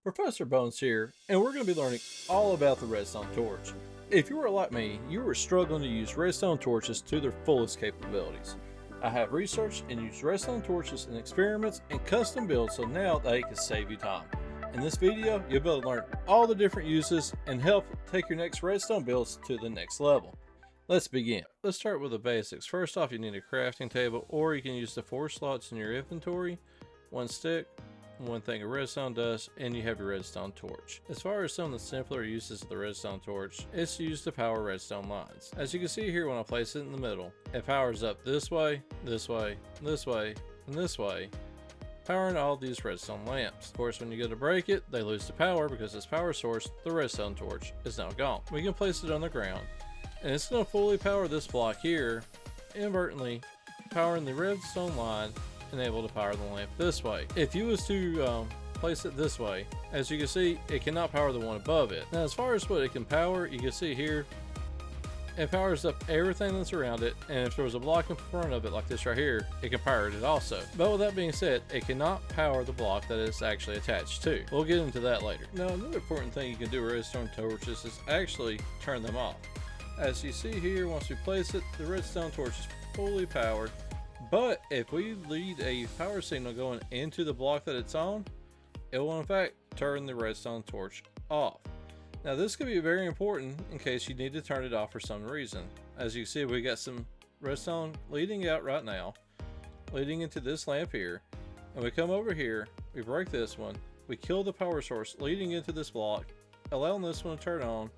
Professor Bones here, and we're going to be learning all about the redstone torch. If you are like me, you are struggling to use redstone torches to their fullest capabilities. I have researched and used redstone torches in experiments and custom builds so now they can save you time. In this video, you'll be able to learn all the different uses and help take your next redstone builds to the next level. Let's begin. Let's start with the basics. First off, you need a crafting table, or you can use the 4 slots in your inventory, 1 stick, 1 thing of redstone dust, and you have your redstone torch. As far as some of the simpler uses of the redstone torch, it's used to power redstone lines. As you can see here, when I place it in the middle, it powers up this way, this way, this way, and this way, powering all these redstone lamps. Of course, when you go to break it, they lose the power because its power source, the redstone torch, is now gone. We can place it on the ground, and it's going to fully power this block here, inadvertently powering the redstone line and able to power the lamp this way. If you was to place it this way, as you can see, it cannot power the one above it. Now, as far as what it can power, you can see here, it powers up everything that's around it, and if there was a block in front of it like this right here, it can power it also. But with that being said, it cannot power the block that it's actually attached to. We'll get into that later. Now, another important thing you can do with redstone torches is actually turn them off. As you see here, once we place it, the redstone torch is fully powered. But if we lead a power signal going into the block that it's on, it will in fact turn the redstone torch off. Now this could be very important in case you need to turn it off for some reason. As you see, we got some redstone leading out right now, leading into this lamp here. And we come over here, we break this one, we kill the power source leading into this block, allowing this one to turn on,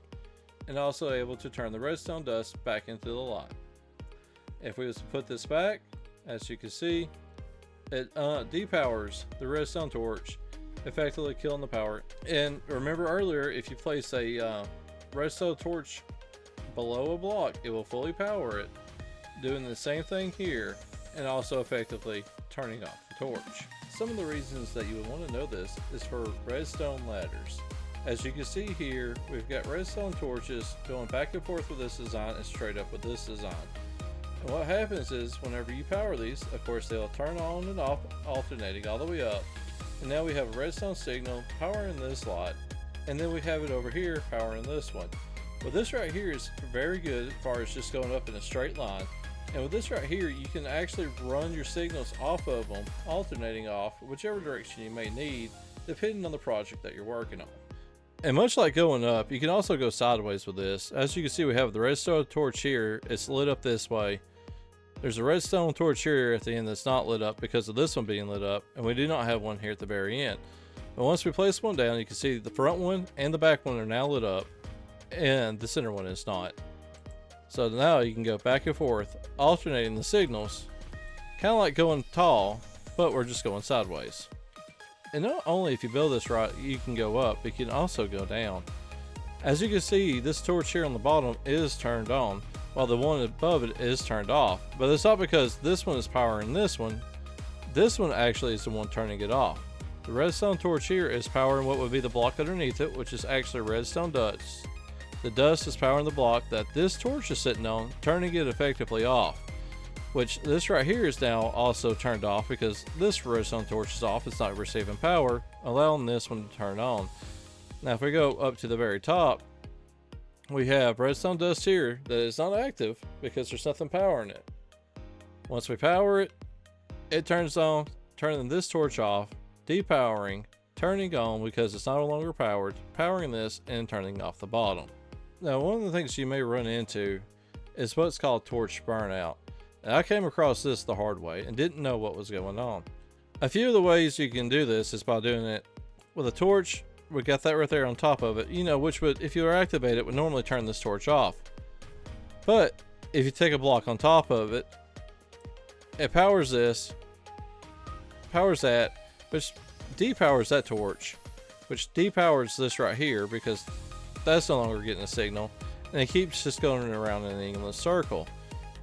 and also able to turn the redstone dust back into the light. If we was to put this back, as you can see, it depowers the redstone torch, effectively killing the power. And remember earlier, if you place a redstone torch below a block, it will fully power it, doing the same thing here, and also effectively turning off the torch. Some of the reasons that you would want to know this is for redstone ladders. As you can see here, we've got redstone torches going back and forth with this design and straight up with this design. And what happens is, whenever you power these, of course they'll turn on and off, alternating all the way up. And now we have a redstone signal powering this light, and then we have it over here powering this one. Well, this right here is very good as far as just going up in a straight line. And with this right here, you can actually run your signals off of them, alternating off whichever direction you may need, depending on the project that you're working on. And much like going up, you can also go sideways with this. As you can see, we have the redstone torch here. It's lit up this way. There's a redstone torch here at the end that's not lit up because of this one being lit up, and we do not have one here at the very end. But once we place one down, you can see the front one and the back one are now lit up, and the center one is not. So now you can go back and forth, alternating the signals, kind of like going tall, but we're just going sideways. And not only if you build this right, you can go up, but you can also go down. As you can see, this torch here on the bottom is turned on, while the one above it is turned off. But it's not because this one is powering this one. This one actually is the one turning it off. The redstone torch here is powering what would be the block underneath it, which is actually redstone dust. The dust is powering the block that this torch is sitting on, turning it effectively off. Which this right here is now also turned off because this redstone torch is off. It's not receiving power, allowing this one to turn on. Now if we go up to the very top, we have redstone dust here that is not active because there's nothing powering it. Once we power it, it turns on, turning this torch off, depowering, turning on because it's no longer powered, powering this, and turning off the bottom. Now, one of the things you may run into is what's called torch burnout. And I came across this the hard way and didn't know what was going on. A few of the ways you can do this is by doing it with a torch. We got that right there on top of it, which would, if you were activate it, would normally turn this torch off. But if you take a block on top of it, it powers this, powers that, which depowers that torch, which depowers this right here because that's no longer getting a signal, and it keeps just going around in an endless circle.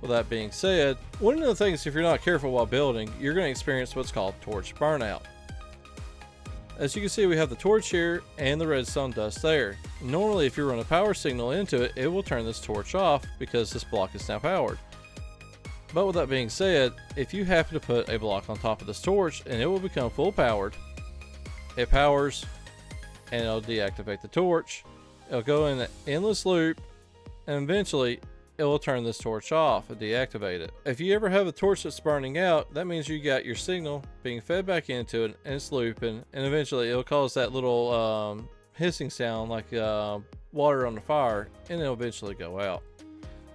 With that being said, one of the things, if you're not careful while building, you're going to experience what's called torch burnout. As you can see, we have the torch here and the redstone dust there. Normally, if you run a power signal into it, it will turn this torch off because this block is now powered. But with that being said, if you happen to put a block on top of this torch and it will become full powered, it powers and it'll deactivate the torch. It'll go in an endless loop, and eventually it will turn this torch off and deactivate it. If you ever have a torch that's burning out, that means you got your signal being fed back into it and it's looping, and eventually it'll cause that little hissing sound like water on the fire, and it'll eventually go out.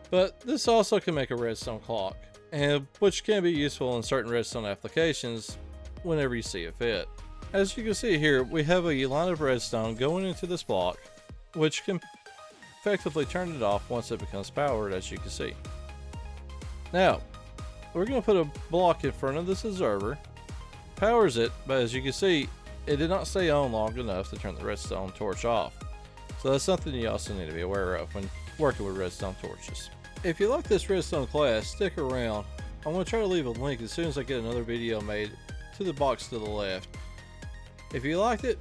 But this also can make a redstone clock, and which can be useful in certain redstone applications whenever you see it fit. As you can see here, we have a line of redstone going into this block, which can effectively turn it off once it becomes powered, as you can see. Now, we're going to put a block in front of this observer, powers it, but as you can see, it did not stay on long enough to turn the redstone torch off. So that's something you also need to be aware of when working with redstone torches. If you like this redstone class, stick around. I'm going to try to leave a link as soon as I get another video made to the box to the left. If you liked it,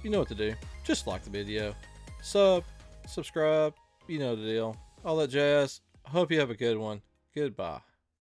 you know what to do. Just like the video. Subscribe, you know the deal. All that jazz. I hope you have a good one. Goodbye.